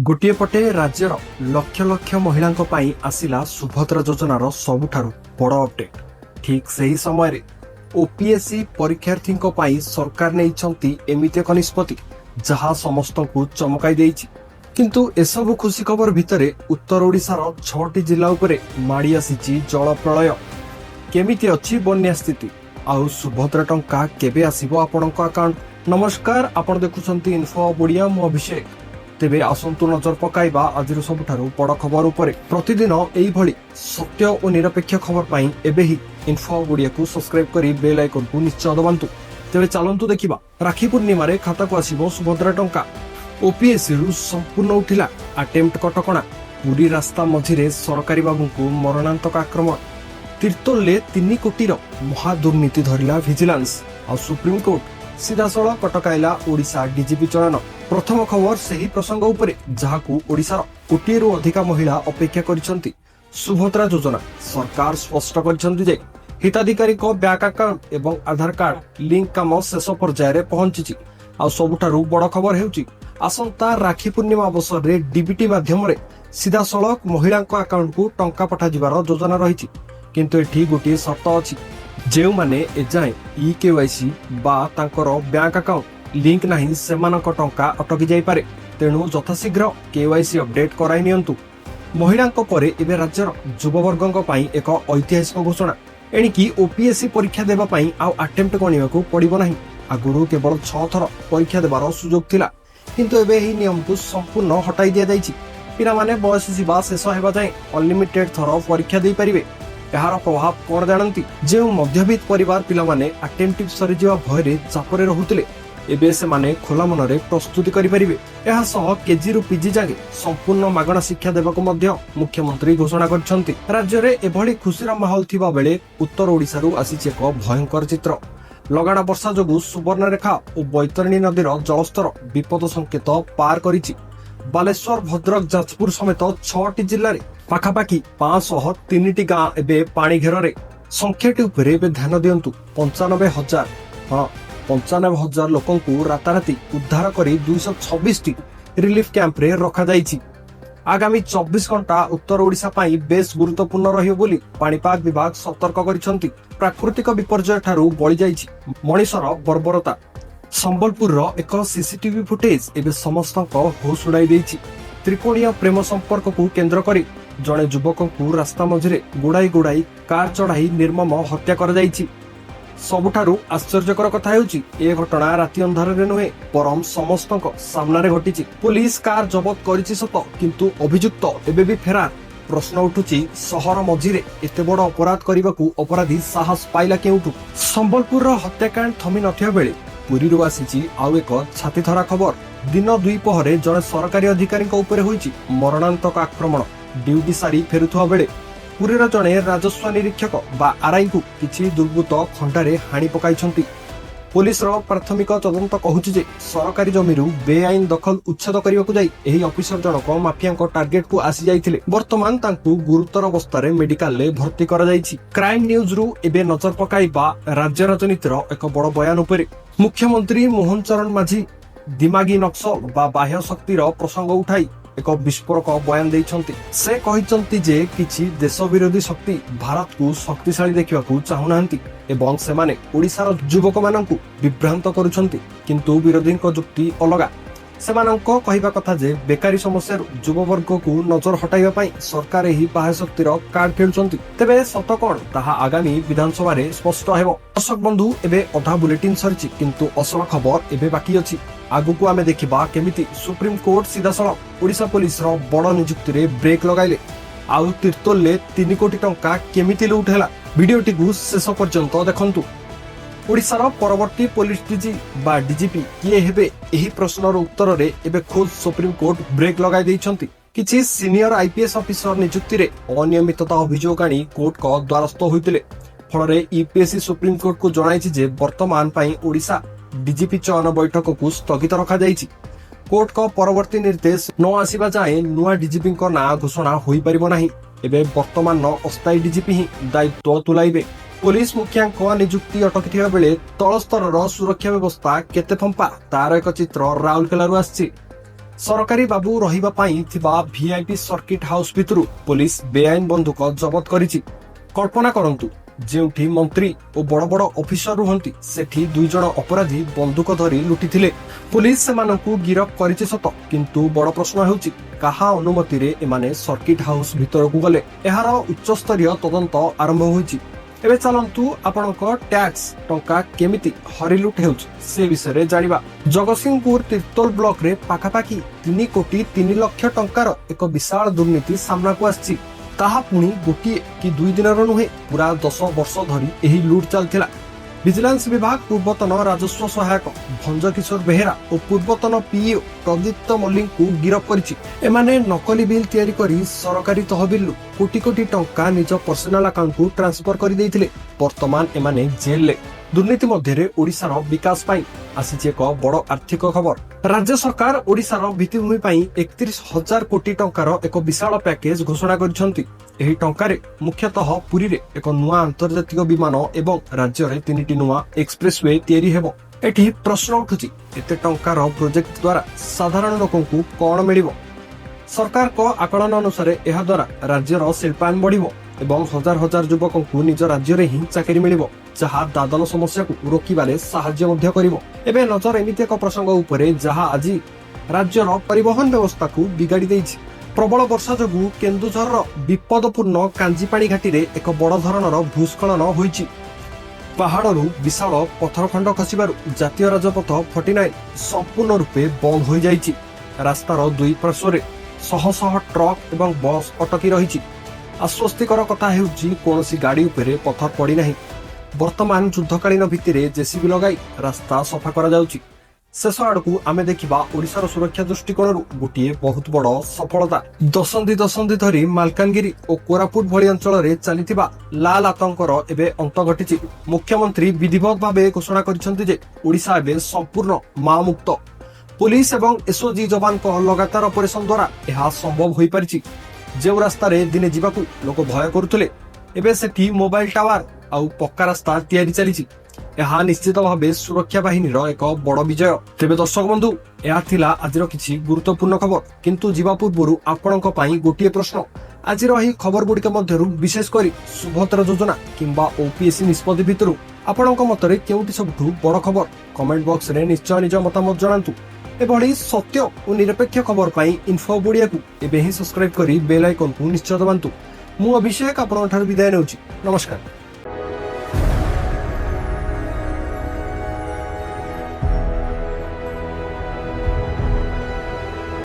गोटे पटे राज्यर लक्ष लक्ष महिलांक पई आसिला सुभद्रा योजनार सबुठारु बड़ अपडेट। ठीक सही समय ओपीएससी परीक्षार्थींक पई सरकार नेइछंती एमिति एक निष्पत्ति जहा समस्तंकु चमकाई देइछि। किंतु एसबु खुशी खबर भितरे उत्तर ओडिशार 6टी जिल्ला उपरे माड़ी आसीछि जल प्रलय। केमिति अछि बन्या स्थिति आउ सुभद्रा टंका केबे आसीबो आपणक अकाउंट। नमस्कार, आपण देखुछंती इन्फो ओडिया, मो अभिषेक। तेबे आसंतु नजर पकाइबा आजिर सबुठारु बड़ खबर उपरे। प्रतिदिन एई भली सत्य और निरपेक्ष खबर पाई एबे ही इन्फो ओडिया को सब्सक्राइब करी बेल आइकन को निश्चय दबांतु। तेबे चलंतु देखिबा राखी पूर्णिमा रे खाता को आसीबो सुभद्रा टंका। ओपीएससी रु संपूर्ण उठिला अटेम्प्ट कटकणा। पूरी रास्ता मझिरे सरकारी बाबू को मरणांतक आक्रमण। तीर्तोले 3 कोटी महादुर्नीति धरिला विजिलेंस और सुप्रीम कोर्ट सीधासळख कटकाइला ओडिशा डीजीपी चयन। प्रथम खबर सही प्रसंग उपरे जहाकू ओडिशार कोटिएरु अधिका महिला अपेक्षा करिसंती। सुभद्रा योजना सरकार स्पष्ट करिसंती जे हिताधिकारी को बैंक अकाउंट एवं आधार कार्ड लिंक काम शेष पर्याय रे पहुंची। आ सबुठारु बड़ खबर हेउची आसंता राखी पूर्णिमा अवसर रे डीबीटी माध्यम रे सीधासळख महिलांक अकाउंट को टंका पठा जिवार योजना रहिछि। किंतु एठी गोटे शर्त अछि, जेउ माने एजाए e-KYC बा तांकर बैंक अकाउंट लिंक नाही सेमानक टंका अटकी जाई पारे। तेणु यथाशीघ्र KYC अपडेट कराई नियंतु। महिलांक परे एबे राज्यर युववर्गंक पई एक ऐतिहासिक घोषणा। एणिकी ओपीएससी परीक्षा देबा पई आ अटेम्प्ट गणिबाकू पड़िबो नाही। आगुरु केवल 6 थर परीक्षा देबार सुযোগ थिला, किंतु एबे ही नियम को संपूर्ण हटाई दिया जाइछि। पिरा माने बयस जीवा शेष हेबा जाय अनलिमिटेड थर परीक्षा देई परिबे। एहार प्रभाव कोन जानंती, जे मध्यवित्त परिवार पिला माने अटेम्प्टिव सरी जीवा भयरे चापरे रहुतले एबे से माने खोला मनरे प्रस्तुति करि परिबे। एहा सह केजी रु पीजी जागे संपूर्ण मागणा शिक्षा देबाक मध्य मुख्यमंत्री घोषणा करछंती। राज्य रे एभली खुशीर माहौल थिबा बेले उत्तर ओडिसा रु आसीछि एक भयंकर चित्र। लगाण वर्षा जोगु सुवर्णरेखा और बैतरणी नदीर जलस्तर विपद संकेत पार करिछि। बालेश्वर, भद्रक, जाजपुर समेत 6टी जिल्ला रे पाखापाखि 503टी गाँ एबे पानी घेରରେ। संख्याटी उपरे एबे ध्यान दियंतु। 95,000 लोकंकु राताराती उद्धार करी 226टी रिलीफ कैंप रे रखा जाइछि। आगामी 24 घंटा उत्तर ओडिशा पाई बेस गुरुत्वपूर्ण रहियो बोली पाणीपाग विभाग सतर्क करिसंती। प्राकृतिक विपर्यय ठारू बळी जाइछि मणिषर बर्बरता। संबलपुर रो एक सीसीटीवी फुटेज एबे समस्तक होश उड़ाई देइछि। त्रिकोणीय प्रेम संपर्क को केंद्र करी जड़े युवक को रास्ता मझिरे गुड़ाई गुड़ाई कार चढ़ाई निर्मम हत्या कर जाइछि। सबुठारु आश्चर्यकर कथा हेउछि ए घटना राति अंधार रे नुहे परम समस्तक सामना रे घटिछि। पुलिस कार जबत करिछि सत, किंतु अभियुक्त एबे भी फेरार। प्रश्न उठुछि शहर मझिरे एते बड़ अपराध करबाकू अपराधी साहस पाइला केउठु। संबलपुर रो हत्याकांड थमी नथिया बेले पुरी रु आसीछि आउ एक छातीथरा खबर। दिन 2 पहरे जड़े सरकारी अधिकारी उपरे होइछि मरणांतक आक्रमण। ड्यूटी सारी फेरुथुआ बेले पुरीर जड़े राजस्व निरीक्षक बा आरआई को किछि दुर्बृत्त खंडारे हाणी पकाइछंती। पुलिस रो प्राथमिक तदंत कहूछि जे सरकारी जमीरु बेआईन दखल उच्छेद करिबाकू जाई एही ऑफिसर जनक माफियाक टार्गेट को आसी जाइथिले। वर्तमान तांकू गुरुतर अवस्था मेडिकल ले भर्ती करा जाइछि। क्राइम न्यूज रु एबे नजर पकाइबा राज्य राजनीतिर एक बड़ बयान उपरे। मुख्यमंत्री मोहन चरण माझी दिमागी नक्सल बा बाह्य शक्तिर प्रसंग उठाई एक विस्फोरक बयान देइछंती। से कहिछंती जे किछि देश विरोधी शक्ति भारत को शक्तिशाली देखिबाकू चाहुनांती एवं सेमाने ओडिसार युवक माननकू विभ्रांत करूछंती। किंतु विरोधी को जुक्ति अलगा। सेमानंको कहिबा कथा जे बेकारी समस्या युववर्ग को नजर हटाइबा पई सरकार एही बाह्य शक्तिर कार्ड खेलुछंती। तेबे सत कोन ताहा आगामी विधानसभा रे स्पष्ट हेबो। दर्शक बंधु, एबे अधा बुलेटिन सरछि, किंतु असल खबर एबे बाकी अछि। आगुकू आमे देखिबा केमिति सुप्रीम कोर्ट सीधासळख ओडिशा पुलिस रो बड़ नियुक्ति रे ब्रेक लगाइले। आउ तीर्तोले 3 कोटी टंका केमिति लूट हैला। वीडियोटी को शेष पर्यंत देखंतु। ओडिशार परवर्ती पुलिस डीजी बा डीजीपी किए हेबे एही प्रश्नर उत्तर रे एबे खोज सुप्रीम कोर्ट ब्रेक लगाई दैछंती। किछि सीनियर आईपीएस ऑफिसर नियुक्ति रे अनियमितता अभियोग आनी कोर्ट को द्वारस्थ होइतिले। फलरे यूपीएससी सुप्रीम कोर्ट को जणाइछि जे वर्तमान पई ओडिशा डीजीपी चयन बैठक को स्थगित रखा जाइछि। कोर्ट को परवर्ती निर्देश न आसीबा जाए नुआ डीजीपी को ना घोषणा होई परिबो नाही। एबे वर्तमान अस्थायी डीजीपी ही दायित्व तुलाइबे। पुलिस मुखियांक नियुक्ति अटकी बेले तल स्तर सुरक्षा व्यवस्था केते फंपा तार एक चित्र राउरकेला आछि। सरकारी बाबू रहिबा पाई थिबा वीआईपी सर्किट हाउस भितरु पुलिस बेआईन बंदूक जबत करिछि। कल्पना करंतु जेउठी मंत्री और बड़ बड़ ऑफिसर रुहंती सेठी दुई जण अपराधी बंदूक धरी लुटिथिले। पुलिस सेमानंकु गिरफ करिछि सत, किंतु बड़ प्रश्न हेउछि काहा अनुमति रे एमाने सर्किट हाउस भितर को गले। एहार उच्च स्तरीय तदंत आरंभ होइछि। एबे चलंतु आपणक टैक्स टंका केमिति हरिलुट हेउछि से विषय रे जानिबा। जगतसिंहपुर तिर्तोल ब्लॉक रे पाखापाखी 3 कोटी 3 लाख टंकार एक विशाल दुर्नीति सामना को आछि। ताहा पुणी गोटे कि 2 दिन नुहे पूरा 10 वर्ष धरी एही लुट चलथिला। विजिलेंस विभाग पूर्वतन राजस्व सहायक भंज किशोर बेहेरा और पूर्वतन पीओ प्रदीप्त मल्लिक को गिरफ करिछि। एमाने नकली बिल तैयारी करी सरकारी तहबिल कोटी कोटी टंका निज पर्सनल अकाउंट को ट्रांसफर कर देइथिले। वर्तमान एमाने जेल ले। दुर्नीति मध्य ओडिशार विकास पाई आसीछि एक बड़ आर्थिक खबर। राज्य सरकार ओडिशार भित्तिभूमि पाई 31,000 कोटी टंकार एक विशाल पैकेज घोषणा करिसंती। एही टंकारे मुख्यतः पुरी रे एक नुआ अंतर्जातीय विमान एवं राज्य रे 3टी नुआ एक्सप्रेसवे तैयारी हेबो। एठी प्रश्न उठुछि एते टंकार प्रोजेक्ट द्वारा साधारण लोकंकु कोन मिलिबो। सरकार को आकलन अनुसार एहा द्वारा राज्यर शिल्पायन बढ़िबो एवं हजार हजार युवकंकु निज राज्य रे ही चाकरी मिलिबो, जहा दादन समस्या को रोकिबारे साहाय्य मध्य करिवो। एबे नजर एमिति एक प्रसंग उपरे जहा आज राज्यर परिवहन व्यवस्था को बिगाड़ी देइछि। प्रबल वर्षा जोगु केन्दुझर विपदपूर्ण कांजीपाणी घाटी रे एक बड़ धरणर भूस्खलन होइछि। पहाड़रू विशाल पत्थरखंड खसिबारु जातीय राजपथ 49 संपूर्ण रूपे बंद हो जाइछि। रास्तार दुई पार्श्वरे शह शह ट्रक एवं बस अटकी रहिछि। आश्वस्तिकर कथा हेउछि कोनोसी गाड़ी उपरे पत्थर पड़ी नाही। वर्तमान युद्धकालीन भित्तिरे जेसीबी लगाई रास्ता सफा करा जाउछि। शेष आड़कू आमे देखिबा ओडिशार सुरक्षा दृष्टिकोणरू गोटे बहुत बड़ सफलता। दशंधि धरी मालकानगिरी और कोरापुट भली अंचल रे चलिथिबा लाल आतंकर एबे अंत घटिछि। मुख्यमंत्री विधिवत भावे घोषणा करिसंति जे ओडिशा एबे संपूर्ण माओ मुक्त। पुलिस एवं एसओजी जवान को लगातार ऑपरेशन द्वारा यह संभव होई परिछि। जेउ रास्ता रे दिने जीवाकू लोक भय करुथले एबे सेठी मोबाइल टावर आउ पक्का रास्ता तैयारी चलिछि। यह निश्चित भावे सुरक्षा बाहिनीर एक बड़ विजय। तेबे दर्शक बंधु, यह थिला आजिर किछि गुरुत्वपूर्ण खबर, किंतु जीवा पूर्वरु आपणक पई गोटिए प्रश्न। आजिर एही खबर गुडिक मध्यरु विशेष करी सुभद्रा योजना किंबा ओपीएससी निष्पत्ति भितरु आपणक मतरे केउटी सबठु बड़ खबर कमेंट बॉक्स रे निश्चय निज मतामत जणांतु। एभली सत्य और निरपेक्ष खबर पाई इन्फो ओडिया को एबे ही सब्सक्राइब करी बेल आइकन को निश्चय दबांतु। मु अभिषेक आपन ठार विदाय नेउछि। नमस्कार।